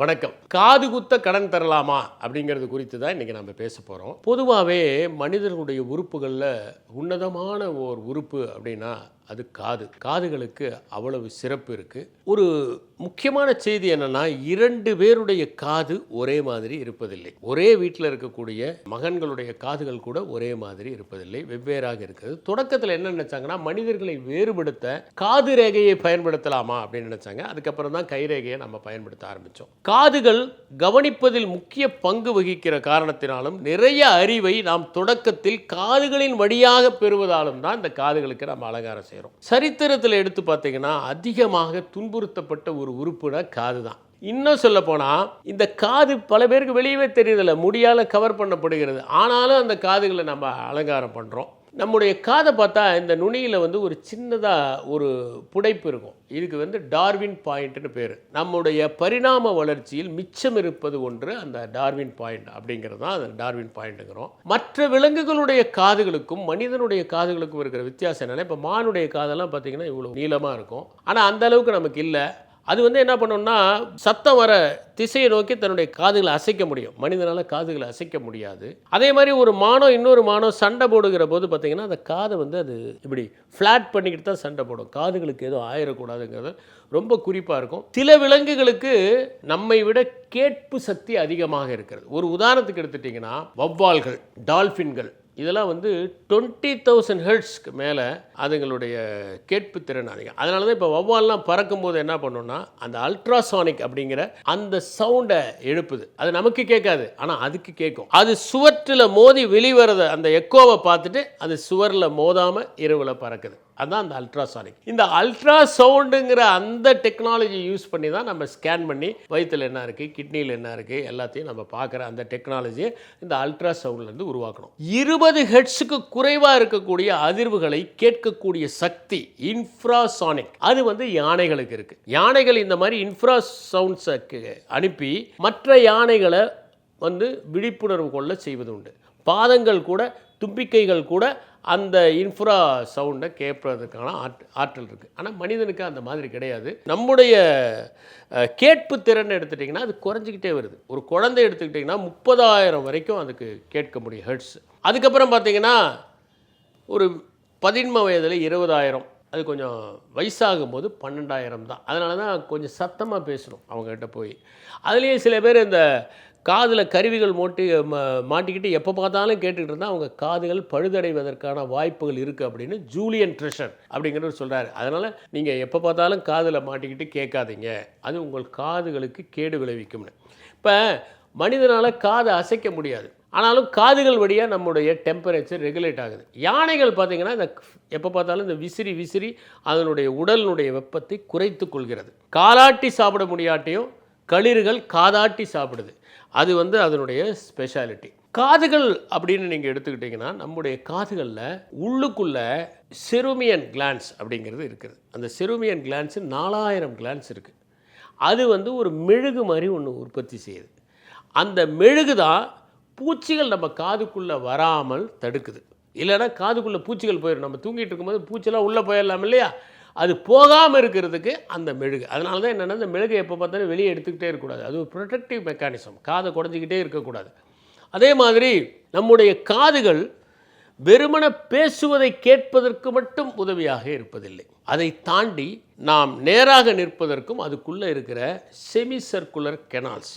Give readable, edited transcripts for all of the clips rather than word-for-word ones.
வணக்கம். காது குத்த கடன் தரலாமா அப்படிங்கிறது குறித்து தான் இன்றைக்கி நம்ம பேச போகிறோம். பொதுவாகவே மனிதர்களுடைய உறுப்புகளில் உன்னதமான ஒரு உறுப்பு அப்படின்னா அது காது. காதுகளுக்கு அவ்வளவு சிறப்பு இருக்குது. ஒரு முக்கியமான செய்தி என்னென்னா, 2 பேருடைய காது ஒரே மாதிரி இருப்பதில்லை. ஒரே வீட்டில் இருக்கக்கூடிய மகன்களுடைய காதுகள் கூட ஒரே மாதிரி இருப்பதில்லை, வெவ்வேறாக இருக்கிறது. தொடக்கத்தில் என்ன நினச்சாங்கன்னா, மனிதர்களை வேறுபடுத்த காது ரேகையை பயன்படுத்தலாமா அப்படின்னு நினச்சாங்க. அதுக்கப்புறம் தான் கைரேகையை நம்ம பயன்படுத்த ஆரம்பித்தோம். காதுகள் கவனிப்பதில் முக்கிய பங்கு வகிக்கிற காரணத்தினாலும் நிறைய அறிவை நாம் தொடக்கத்தில் காதுகளின் வழியாக பெறுவதாலும் தான் இந்த காதுகளுக்கு நம்ம அலங்காரம் செய்கிறோம். சரித்திரத்தில் எடுத்து பார்த்தீங்கன்னா, அதிகமாக துன்புறுத்தப்பட்ட ஒரு உறுப்புனா காது தான். இன்னும் சொல்ல போனால், இந்த காது பல பேருக்கு வெளியவே தெரியுதில்ல, முடியால் கவர் பண்ணப்படுகிறது. ஆனாலும் அந்த காதுகளை நம்ம அலங்காரம் பண்ணுறோம். நம்முடைய காதை பார்த்தா இந்த நுனியில் ஒரு சின்னதாக ஒரு புடைப்பு இருக்கும். இதுக்கு டார்வின் பாயிண்ட்னு பேர். நம்முடைய பரிணாம வளர்ச்சியில் மிச்சம் இருப்பது ஒன்று அந்த டார்வின் பாயிண்ட் அப்படிங்கிறது தான் அந்த டார்வின் பாயிண்ட்டுங்கிறோம். மற்ற விலங்குகளுடைய காதுகளுக்கும் மனிதனுடைய காதுகளுக்கும் இருக்கிற வித்தியாசம் என்னென்னா, இப்போ மானுடைய காதெல்லாம் பார்த்திங்கன்னா இவ்வளோ நீளமாக இருக்கும். ஆனால் அந்த அளவுக்கு நமக்கு இல்லை. அது என்ன பண்ணோம்னா, சத்தம் வர திசையை நோக்கி தன்னுடைய காதுகளை அசைக்க முடியும். மனிதனால் காதுகளை அசைக்க முடியாது. அதே மாதிரி ஒரு மானம் இன்னொரு மானம் சண்டை போடுகிற போது பார்த்திங்கன்னா, அந்த காதை அது இப்படி ஃப்ளாட் பண்ணிக்கிட்டு தான் சண்டை போடும். காதுகளுக்கு எதுவும் ஆயிடக்கூடாதுங்கிறது ரொம்ப குறிப்பாக இருக்கும். சில விலங்குகளுக்கு நம்மை விட கேட்பு சக்தி அதிகமாக இருக்கிறது. ஒரு உதாரணத்துக்கு எடுத்துட்டிங்கன்னா, வௌவால்கள், டால்ஃபின்கள் இதெல்லாம் 20,000 ஹெர்ட்ஸ்க்கு மேலே அதுங்களுடைய கேட்பு திறன் அதிகம். அதனால தான் இப்போ வௌவால்லாம் பறக்கும்போது என்ன பண்ணோன்னா, அந்த அல்ட்ராசானிக் அப்படிங்கிற அந்த சவுண்டை எழுப்புது. அது நமக்கு கேட்காது, ஆனால் அதுக்கு கேட்கும். அது சுவற்றில் மோதி வெளிவரத அந்த எக்கோவை பார்த்துட்டு அது சுவரில் மோதாமல் இரவில் பறக்குது. அதுதான் அந்த அல்ட்ராசானிக். இந்த அல்ட்ரா சவுண்டுங்கிற அந்த டெக்னாலஜி யூஸ் பண்ணி தான் நம்ம ஸ்கேன் பண்ணி வயிற்றில் என்ன இருக்குது, கிட்னியில் என்ன இருக்குது எல்லாத்தையும் நம்ம பார்க்குற அந்த டெக்னாலஜியை இந்த அல்ட்ரா சவுண்ட்லேருந்து உருவாக்கணும். 20 ஹெர்ட்ஸுக்கு குறைவாக இருக்கக்கூடிய அதிர்வுகளை கேட்கக்கூடிய சக்தி இன்ஃப்ராசானிக் அது யானைகளுக்கு இருக்குது. யானைகள் இந்த மாதிரி இன்ஃப்ரா சவுண்ட்ஸை அனுப்பி மற்ற யானைகளை விழிப்புணர்வு கொள்ள செய்வது உண்டு. பாதங்கள் கூட, தும்பிக்கைகள் கூட அந்த இன்ஃப்ரா சவுண்டை கேட்பதற்கான ஆற்றல் இருக்குது. ஆனால் மனிதனுக்கு அந்த மாதிரி கிடையாது. நம்முடைய கேட்பு திறன் எடுத்துட்டிங்கன்னா அது குறைஞ்சிக்கிட்டே வருது. ஒரு குழந்தை எடுத்துக்கிட்டிங்கன்னா 30,000 வரைக்கும் அதுக்கு கேட்க முடியும் ஹெர்ட்ஸ். அதுக்கப்புறம் பார்த்திங்கன்னா ஒரு 13 வயதில் 20,000, அது கொஞ்சம் வயசாகும் போது 12,000 தான். அதனால தான் கொஞ்சம் சத்தமாக பேசணும் அவங்ககிட்ட போய். அதுலேயே சில பேர் இந்த காதில் கருவிகள் மாட்டிக்கிட்டு எப்போ பார்த்தாலும் கேட்டுக்கிட்டு இருந்தால் அவங்க காதுகள் பழுதடைவதற்கான வாய்ப்புகள் இருக்குது அப்படின்னு ஜூலியன் ட்ரெஷர் அப்படிங்கிறவர் சொல்கிறாரு. அதனால் நீங்கள் எப்போ பார்த்தாலும் காதில் மாட்டிக்கிட்டு கேட்காதீங்க, அது உங்கள் காதுகளுக்கு கேடு விளைவிக்கும்னு. இப்போ மனிதனால் காதை அசைக்க முடியாது, ஆனாலும் காதுகள் வழியாக நம்முடைய டெம்பரேச்சர் ரெகுலேட் ஆகுது. யானைகள் பார்த்திங்கன்னா இந்த எப்போ பார்த்தாலும் இந்த விசிறி அதனுடைய உடலினுடைய வெப்பத்தை குறைத்து கொள்கிறது. காலாட்டி சாப்பிட முடியாட்டியும் களிர்கள் காதாட்டி சாப்பிடுது. அது அதனுடைய ஸ்பெஷாலிட்டி. காதுகள் அப்படின்னு நீங்கள் எடுத்துக்கிட்டிங்கன்னா, நம்முடைய காதுகளில் உள்ளுக்குள்ளே செருமியன் கிளான்ஸ் அப்படிங்கிறது இருக்குது. அந்த செருமியன் கிளான்ஸு 4000 கிளான்ஸ் இருக்குது. அது ஒரு மெழுகு மாதிரி ஒன்று உற்பத்தி செய்யுது. அந்த மெழுகு தான் பூச்சிகள் நம்ம காதுக்குள்ளே வராமல் தடுக்குது. இல்லைன்னா காதுக்குள்ளே பூச்சிகள் போயிடும். நம்ம தூங்கிட்டு இருக்கும்போது பூச்சிலாம் உள்ளே போயிடலாம் இல்லையா, அது போகாமல் இருக்கிறதுக்கு அந்த மெழுகு. அதனால தான் என்னென்னா, இந்த மெழுகை எப்போ பார்த்தாலும் வெளியே எடுத்துக்கிட்டே இருக்கக்கூடாது. அது ஒரு ப்ரொடெக்டிவ் மெக்கானிசம். காதை குறைஞ்சிக்கிட்டே இருக்கக்கூடாது. அதே மாதிரி நம்முடைய காதுகள் வெறுமன பேசுவதை கேட்பதற்கு மட்டும் உதவியாக இருப்பதில்லை. அதை தாண்டி நாம் நேராக நிற்பதற்கும் அதுக்குள்ளே இருக்கிற செமி சர்க்குலர் கெனால்ஸ்,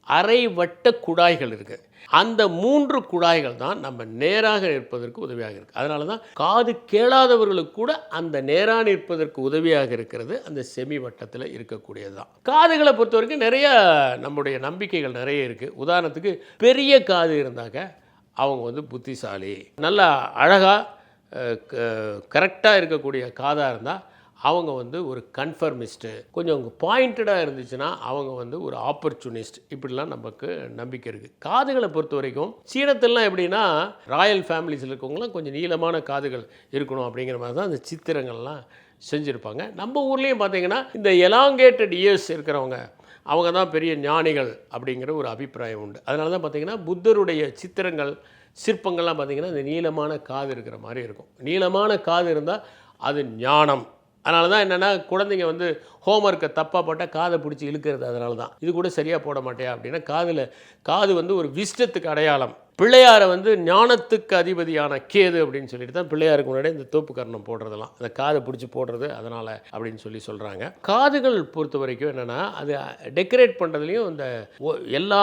அரை வட்ட குழாய்கள் இருக்குது. அந்த 3 குழாய்கள் தான் நம்ம நேராக நிற்பதற்கு உதவியாக இருக்குது. அதனால தான் காது கேளாதவர்களுக்கு கூட அந்த நேராக நிற்பதற்கு உதவியாக இருக்கிறது அந்த செமி வட்டத்தில் இருக்கக்கூடியது தான். காதுகளை பொறுத்த வரைக்கும் நிறைய நம்முடைய நம்பிக்கைகள் நிறைய இருக்குது. உதாரணத்துக்கு பெரிய காது இருந்தாக்க அவங்க புத்திசாலி, நல்லா அழகாக கரெக்டாக இருக்கக்கூடிய காதாக இருந்தால் அவங்க ஒரு கன்ஃபர்மிஸ்ட்டு, கொஞ்சம் பாயிண்டடாக இருந்துச்சுன்னா அவங்க ஒரு ஆப்பர்ச்சுனிஸ்ட். இப்படிலாம் நமக்கு நம்பிக்கை இருக்குது. காதுகளை பொறுத்த வரைக்கும் சீனத்திலாம் எப்படின்னா, ராயல் ஃபேமிலிஸில் இருக்கவங்களாம் கொஞ்சம் நீளமான காதுகள் இருக்கணும் அப்படிங்கிற மாதிரி தான் அந்த சித்திரங்கள்லாம் செஞ்சுருப்பாங்க. நம்ம ஊர்லேயும் பார்த்திங்கன்னா இந்த எலாங்கேட்டட் இயர்ஸ் இருக்கிறவங்க அவங்க தான் பெரிய ஞானிகள் அப்படிங்கிற ஒரு அபிப்பிராயம் உண்டு. அதனால தான் பார்த்திங்கன்னா புத்தருடைய சித்திரங்கள், சிற்பங்கள்லாம் பார்த்திங்கன்னா இந்த நீளமான காது இருக்கிற மாதிரி இருக்கும். நீளமான காது இருந்தால் அது ஞானம் அதனால தான் என்னென்னா குழந்தைங்க வந்து ஹோம்ஒர்க்கை தப்பாக போட்டால் காதை பிடிச்சி இழுக்கிறது. அதனால தான் இது கூட சரியாக போட மாட்டியா அப்படின்னா காது வந்து ஒரு விஸ்டத்துக்கு அடையாளம். பிள்ளையாரை வந்து ஞானத்துக்கு அதிபதியான கேது அப்படின்னு சொல்லிட்டு தான் பிள்ளையாருக்கு முன்னாடி இந்த தோப்பு கர்ணம் போடுறதெல்லாம், அந்த காதை பிடிச்சி போடுறது அதனால் அப்படின்னு சொல்கிறாங்க. காதுகள் பொறுத்த வரைக்கும் என்னென்னா அது டெக்கரேட் பண்ணுறதுலையும் இந்த எல்லா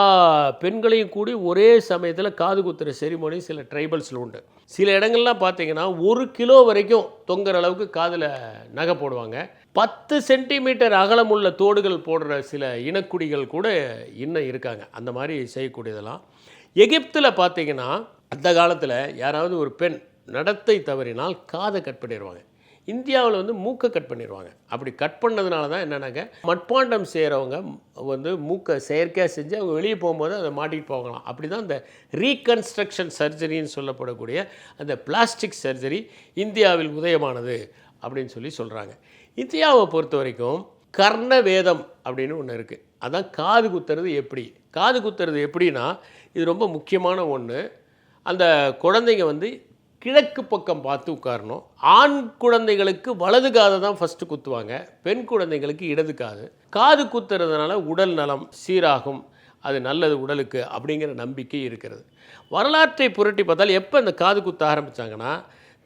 பெண்களையும் கூடி ஒரே சமயத்தில் காது குத்துற செரிமோனி சில ட்ரைபல்ஸில் உண்டு. சில இடங்கள்லாம் பார்த்தீங்கன்னா 1 கிலோ வரைக்கும் தொங்குற அளவுக்கு காதில் நகை போடுவாங்க. 10 சென்டிமீட்டர் அகலமுள்ள தோடுகள் போடுற சில இனக்குடிகள் கூட இன்னும் இருக்காங்க. அந்த மாதிரி செய்யக்கூடியதெல்லாம் எகிப்தில் பார்த்தீங்கன்னா அந்த காலத்தில் யாராவது ஒரு பெண் நடத்தை தவறினால் காதை கட் பண்ணிடுவாங்க. இந்தியாவில் வந்து மூக்கை கட் பண்ணிடுவாங்க. அப்படி கட் பண்ணதுனால தான் என்னென்னாக்க மட்பாண்டம் செய்கிறவங்க வந்து மூக்கை செயற்கையாக செஞ்சு அவங்க வெளியே போகும்போது அதை மாட்டிட்டு போகலாம். அப்படி தான் இந்த ரீகன்ஸ்ட்ரக்ஷன் சர்ஜரின்னு சொல்லப்படக்கூடிய அந்த பிளாஸ்டிக் சர்ஜரி இந்தியாவில் உதயமானது அப்படின்னு சொல்கிறாங்க. இந்தியாவை பொறுத்த வரைக்கும் கர்ண வேதம் அப்படின்னு ஒன்று இருக்குது. அதான் காது குத்துறது எப்படி. காது குத்துறது எப்படின்னா இது ரொம்ப முக்கியமான ஒன்று. அந்த குழந்தைங்க வந்து கிழக்கு பக்கம் பார்த்து உட்காரணும். ஆண் குழந்தைகளுக்கு வலது காதை தான் ஃபஸ்ட்டு குத்துவாங்க, பெண் குழந்தைங்களுக்கு இடது காது. காது குத்துறதுனால உடல் நலம் சீராகும், அது நல்லது உடலுக்கு அப்படிங்கிற நம்பிக்கை இருக்கிறது. வரலாற்றை புரட்டி பார்த்தால் எப்போ இந்த காது குத்த ஆரம்பித்தாங்கன்னா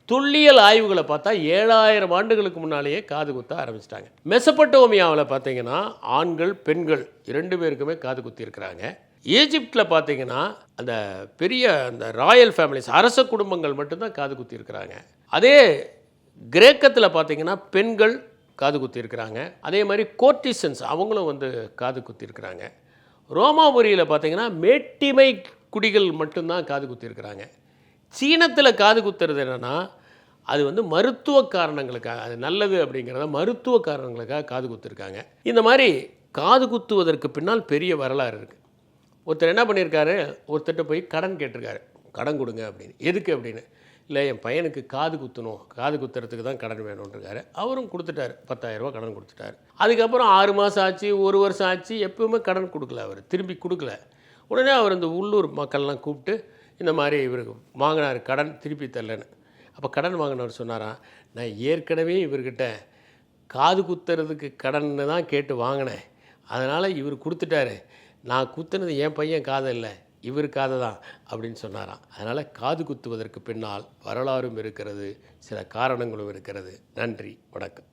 துல்லியல் ஆய்வுகளை பார்த்தா 7000 ஆண்டுகளுக்கு முன்னாலேயே காது குத்த ஆரம்பிச்சிட்டாங்க. மெசபட்டோமியாவில் பார்த்தீங்கன்னா ஆண்கள் பெண்கள் 2 பேருக்குமே காது குத்தி இருக்கிறாங்க. ஈஜிப்டில் பார்த்தீங்கன்னா அந்த பெரிய அந்த ராயல் ஃபேமிலிஸ் அரச குடும்பங்கள் மட்டும்தான் காது குத்தி இருக்கிறாங்க. அதே கிரேக்கத்தில் பார்த்தீங்கன்னா பெண்கள் காது குத்தி இருக்கிறாங்க. அதே மாதிரி கோர்டிசன்ஸ் அவங்களும் வந்து காது குத்தி இருக்கிறாங்க. ரோமாபுரியில் பார்த்தீங்கன்னா மேட்டிமை குடிகள் மட்டும்தான் காது குத்தி இருக்கிறாங்க. சீனத்தில் காது குத்துறது என்னென்னா அது வந்து மருத்துவ காரணங்களுக்காக, அது நல்லது அப்படிங்கிறத மருத்துவ காரணங்களுக்காக காது குத்திருக்காங்க. இந்த மாதிரி காது குத்துவதற்கு பின்னால் பெரிய வரலாறு இருக்குது. ஒருத்தர் என்ன பண்ணியிருக்காரு, ஒருத்தர்கிட்ட போய் கடன் கேட்டிருக்காரு, கடன் கொடுங்க அப்படின்னு. எதுக்கு அப்படின்னு, இல்லை என் பையனுக்கு காது குத்தணும், காது குத்துறதுக்கு தான் கடன் வேணும்ன்றிருக்காரு. அவரும் கொடுத்துட்டார், 10,000 ரூபா கடன் கொடுத்துட்டார். அதுக்கப்புறம் 6 மாதம் ஆச்சு, 1 வருஷம் ஆச்சு, எப்பவுமே கடன் கொடுக்கல, அவர் திரும்பி கொடுக்கல. உடனே அவர் இந்த உள்ளூர் மக்கள்லாம் கூப்பிட்டு இந்த மாதிரி இவருக்கு வாங்கினார் கடன் திருப்பி தரலன்னு. அப்போ கடன் வாங்கினவர் சொன்னாராம், நான் ஏற்கனவே இவர்கிட்ட காது குத்துறதுக்கு கடன்னு தான் கேட்டு வாங்கினேன், அதனால் இவர் கொடுத்துட்டாரு, நான் குத்துனது என் பையன் காதை இல்லை இவர் காதை தான் அப்படின்னு சொன்னாராம். அதனால் காது குத்துவதற்கு பின்னால் வரலாறும் இருக்கிறது, சில காரணங்களும் இருக்கிறது. நன்றி, வணக்கம்.